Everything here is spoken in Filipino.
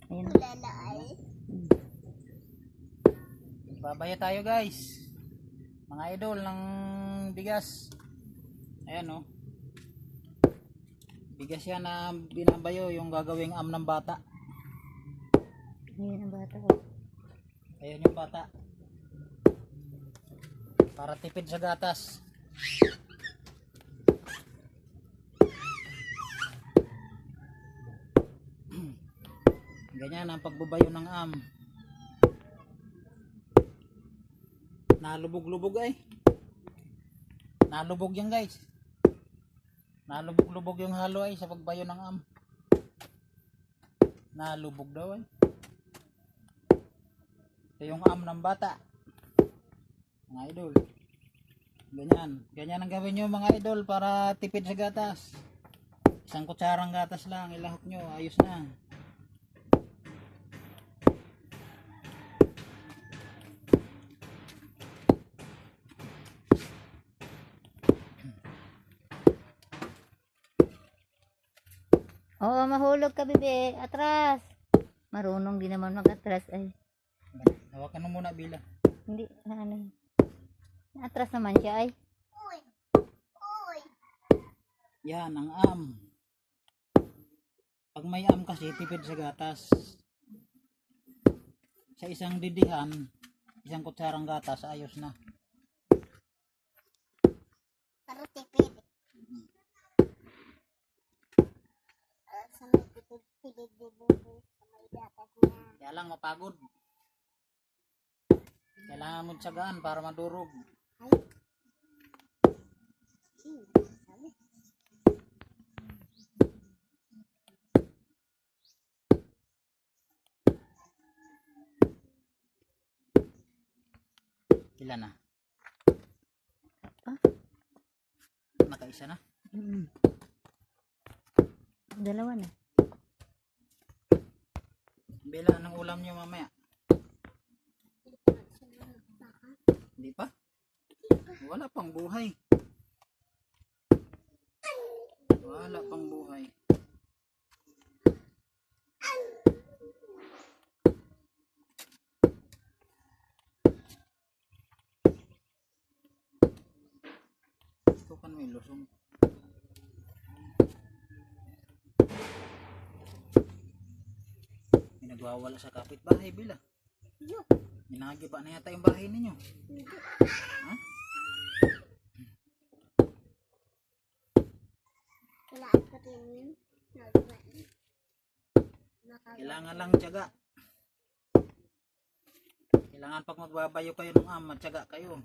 Ayun. Babaya tayo guys. Mga idol ng bigas. Ayan oh. Bigas yan na binabayo yung gagawing am ng bata. Ayun ang bata ko. Ayun yung bata. Para tipid sa gatas. Ganyan ang pagbabayo ng am. Nalubog-lubog ay. Nalubog yan guys. Nalubog-lubog yung halo ay sa pagbayo ng am. Nalubog daw ay. Ito yung am ng bata. Mga idol. Ganyan. Ganyan ang gawin nyo mga idol para tipid sa gatas. Isang kutsarang gatas lang. Ilahok nyo. Ayos na. Oo, mahulog ka, bebe. Atras. Marunong din naman mag-atras ay. Hawakan mo muna bila. Hindi, ano. Atras naman siya ay. Yan ang am. Pag may am kasi tipid sa gatas. Sa isang didihan, isang kutsarang gatas, ayos na. Pero tipid. Sa may tipid dibubo sa may gatas niya. Kaya lang mapagod. Kailangan mo tsagaan para madurog. Ay. Sabi. Ilan na? Pa? Nakaisa na? Dalawa na. Bila ng ulam nyo mamaya? Hindi pa? Wala pang buhay. Wala pang buhay. Ito kan may lusong. May nagwawala sa kapitbahay bila. Minagiba na yata yung bahay ninyo. Ha? Kailangan ko rin yun. Kailangan lang tiyaga. Kailangan pag magbabayo kayo ng am, matyaga kayo.